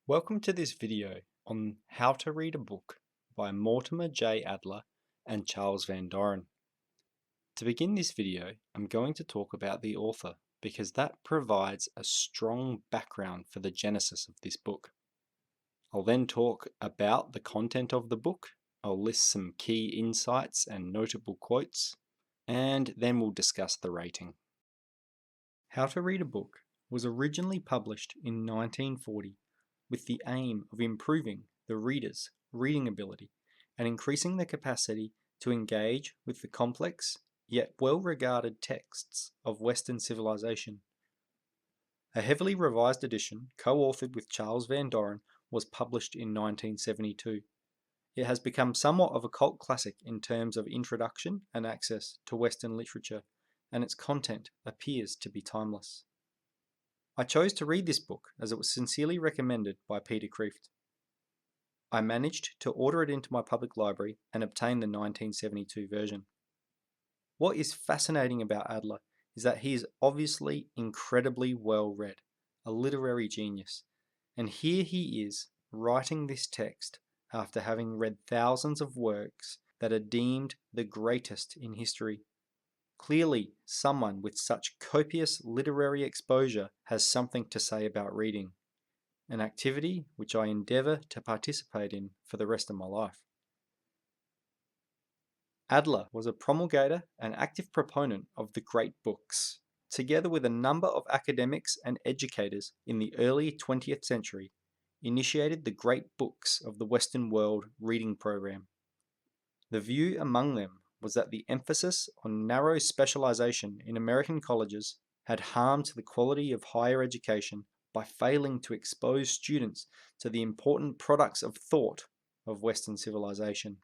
Welcome to this video on how to read a book by Mortimer J Adler and Charles Van Doren. To begin this video, I'm going to talk about the author because that provides a strong background for the genesis of this book. I'll then talk about the content of the book, I'll list some key insights and notable quotes, and then we'll discuss the rating. How to Read a Book was originally published in 1940 with the aim of improving the reader's reading ability and increasing the capacity to engage with the complex yet well-regarded texts of Western civilization. A heavily revised edition, co-authored with Charles Van Doren, was published in 1972. It has become somewhat of a cult classic in terms of introduction and access to Western literature, and its content appears to be timeless. I chose to read this book as it was sincerely recommended by Peter Kreeft. I managed to order it into my public library and obtain the 1972 version. What is fascinating about Adler is that he is obviously incredibly well read, a literary genius, and here he is writing this text after having read thousands of works that are deemed the greatest in history. Clearly, someone with such copious literary exposure has something to say about reading, an activity which I endeavour to participate in for the rest of my life. Adler was a promulgator and active proponent of the great books. Together with a number of academics and educators in the early 20th century, initiated the great books of the Western world reading program. The view among them was that the emphasis on narrow specialization in American colleges had harmed the quality of higher education by failing to expose students to the important products of thought of Western civilization.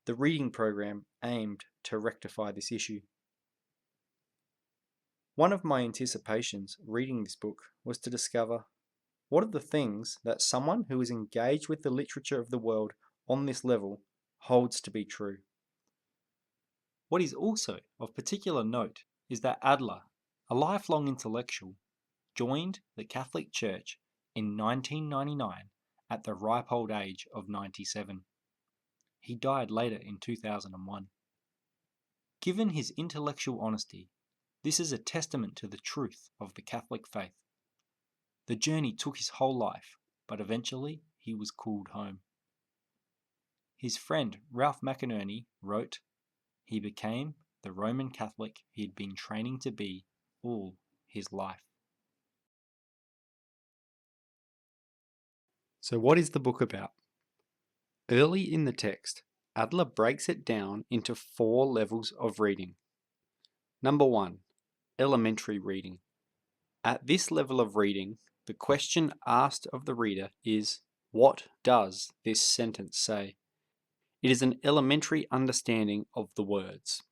The reading program aimed to rectify this issue. One of my anticipations reading this book was to discover what are the things that someone who is engaged with the literature of the world on this level holds to be true. What is also of particular note is that Adler, a lifelong intellectual, joined the Catholic Church in 1999 at the ripe old age of 97. He died later in 2001. Given his intellectual honesty, this is a testament to the truth of the Catholic faith. The journey took his whole life, but eventually he was called home. His friend Ralph McInerney wrote, "He became the Roman Catholic he had been training to be all his life." So what is the book about? Early in the text, Adler breaks it down into 4 levels of reading. Number 1, elementary reading. At this level of reading, the question asked of the reader is, what does this sentence say? It is an elementary understanding of the words.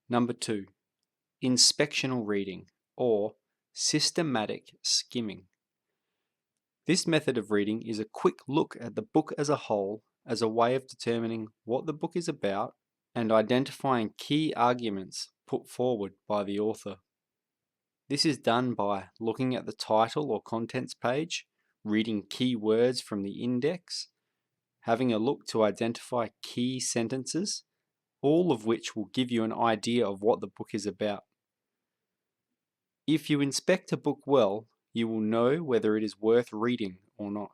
Number 2, inspectional reading, or systematic skimming. This method of reading is a quick look at the book as a whole as a way of determining what the book is about and identifying key arguments put forward by the author. This is done by looking at the title or contents page, reading key words from the index, having a look to identify key sentences, all of which will give you an idea of what the book is about. If you inspect a book well, you will know whether it is worth reading or not.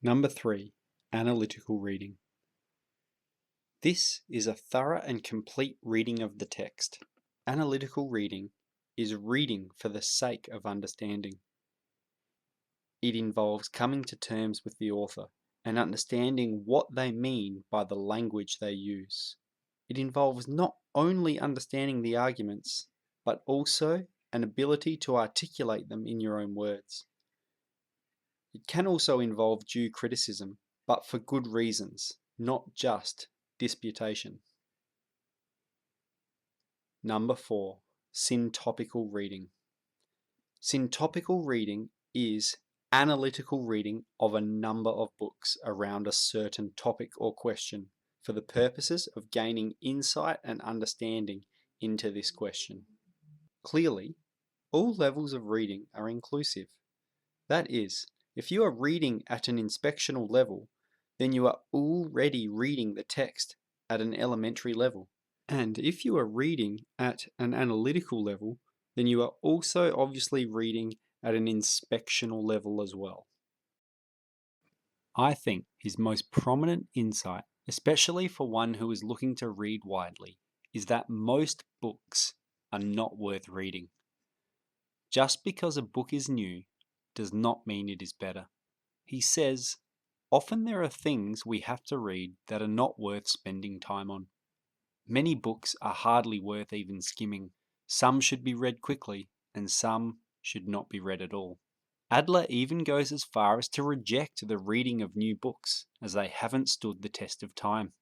Number 3, analytical reading. This is a thorough and complete reading of the text. Analytical reading is reading for the sake of understanding. It involves coming to terms with the author and understanding what they mean by the language they use. It involves not only understanding the arguments, but also an ability to articulate them in your own words. It can also involve due criticism, but for good reasons, not just disputation. Number 4, syntopical reading. Syntopical reading is analytical reading of a number of books around a certain topic or question for the purposes of gaining insight and understanding into this question. Clearly, all levels of reading are inclusive, That is, if you are reading at an inspectional level, then you are already reading the text at an elementary level. And if you are reading at an analytical level, then you are also obviously reading at an inspectional level as well. I think his most prominent insight, especially for one who is looking to read widely, is that most books are not worth reading. Just because a book is new does not mean it is better. He says, often there are things we have to read that are not worth spending time on. Many books are hardly worth even skimming. Some should be read quickly, and some should not be read at all. Adler even goes as far as to reject the reading of new books, as they haven't stood the test of time.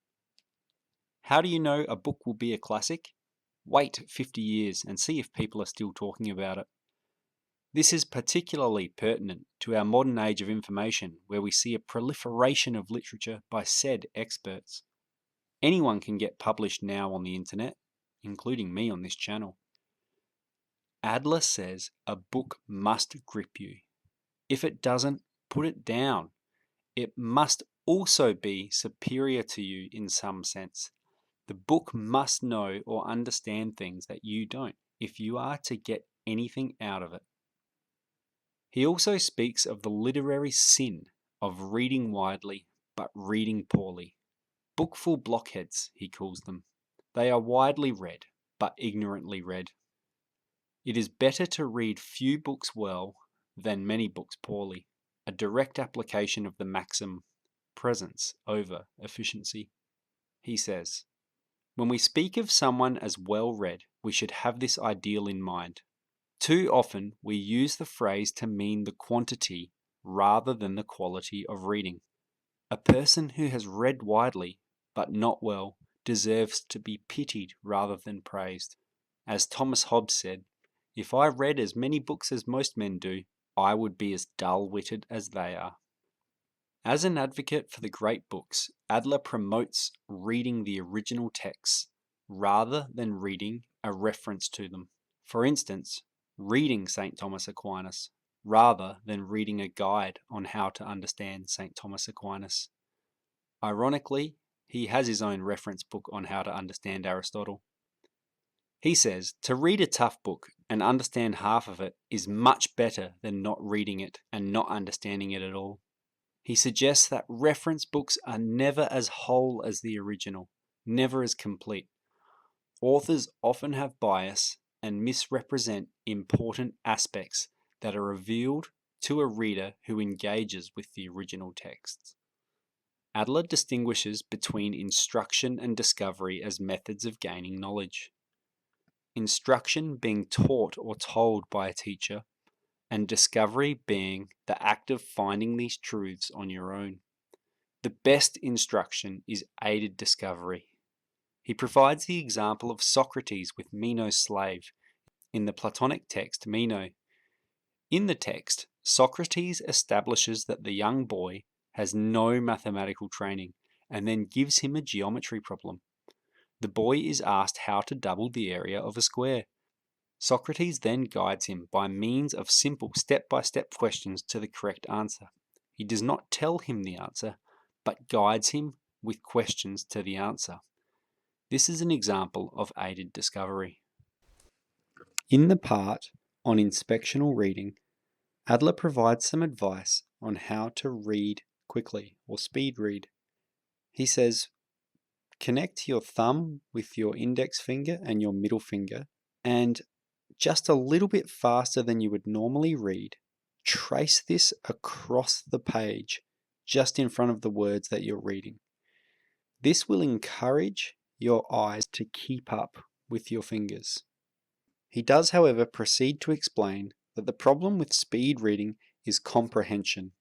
How do you know a book will be a classic? Wait 50 years and see if people are still talking about it. This is particularly pertinent to our modern age of information, where we see a proliferation of literature by said experts. Anyone can get published now on the internet, including me on this channel. Adler says a book must grip you. If it doesn't, put it down. It must also be superior to you in some sense. The book must know or understand things that you don't, if you are to get anything out of it. He also speaks of the literary sin of reading widely but reading poorly. Bookful blockheads, he calls them. They are widely read, but ignorantly read. It is better to read few books well than many books poorly, a direct application of the maxim, presence over efficiency. He says, when we speak of someone as well read, we should have this ideal in mind. Too often we use the phrase to mean the quantity rather than the quality of reading. A person who has read widely but not well deserves to be pitied rather than praised. As Thomas Hobbes said, if I read as many books as most men do, I would be as dull-witted as they are. As an advocate for the great books, Adler promotes reading the original texts rather than reading a reference to them. For instance, reading St. Thomas Aquinas rather than reading a guide on how to understand St. Thomas Aquinas. Ironically, he has his own reference book on how to understand Aristotle. He says to read a tough book and understand half of it is much better than not reading it and not understanding it at all. He suggests that reference books are never as whole as the original, never as complete. Authors often have bias and misrepresent important aspects that are revealed to a reader who engages with the original texts. Adler distinguishes between instruction and discovery as methods of gaining knowledge. Instruction being taught or told by a teacher, and discovery being the act of finding these truths on your own. The best instruction is aided discovery. He provides the example of Socrates with Meno's slave in the Platonic text Meno. In the text, Socrates establishes that the young boy has no mathematical training and then gives him a geometry problem. The boy is asked how to double the area of a square. Socrates then guides him by means of simple step-by-step questions to the correct answer. He does not tell him the answer, but guides him with questions to the answer. This is an example of aided discovery. In the part on inspectional reading, Adler provides some advice on how to read quickly or speed read. He says, connect your thumb with your index finger and your middle finger, and just a little bit faster than you would normally read, trace this across the page just in front of the words that you're reading. This will encourage your eyes to keep up with your fingers. He does, however, proceed to explain that the problem with speed reading is comprehension.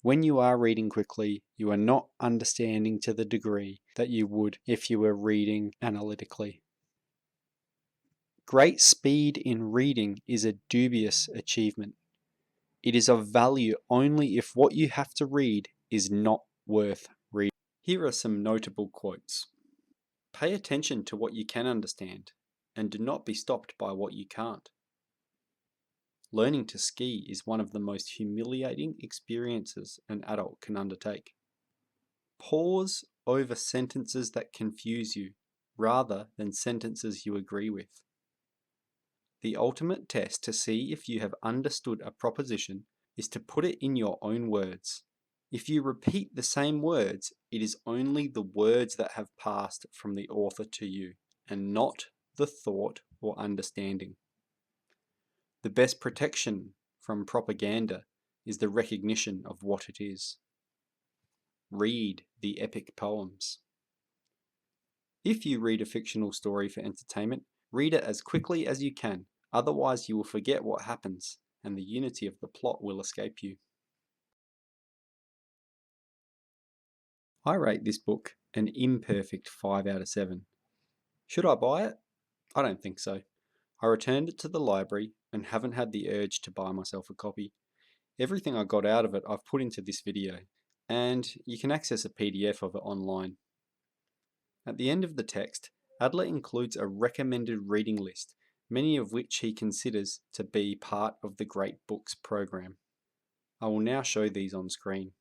When you are reading quickly, you are not understanding to the degree that you would if you were reading analytically. Great speed in reading is a dubious achievement. It is of value only if what you have to read is not worth reading. Here are some notable quotes. Pay attention to what you can understand, and do not be stopped by what you can't. Learning to ski is one of the most humiliating experiences an adult can undertake. Pause over sentences that confuse you rather than sentences you agree with. The ultimate test to see if you have understood a proposition is to put it in your own words. If you repeat the same words, it is only the words that have passed from the author to you, and not the thought or understanding. The best protection from propaganda is the recognition of what it is. Read the epic poems. If you read a fictional story for entertainment, read it as quickly as you can, otherwise you will forget what happens and the unity of the plot will escape you. I rate this book an imperfect 5 out of 7. Should I buy it? I don't think so. I returned it to the library and haven't had the urge to buy myself a copy. Everything I got out of it I've put into this video, and you can access a PDF of it online. At the end of the text, Adler includes a recommended reading list, many of which he considers to be part of the Great Books program. I will now show these on screen.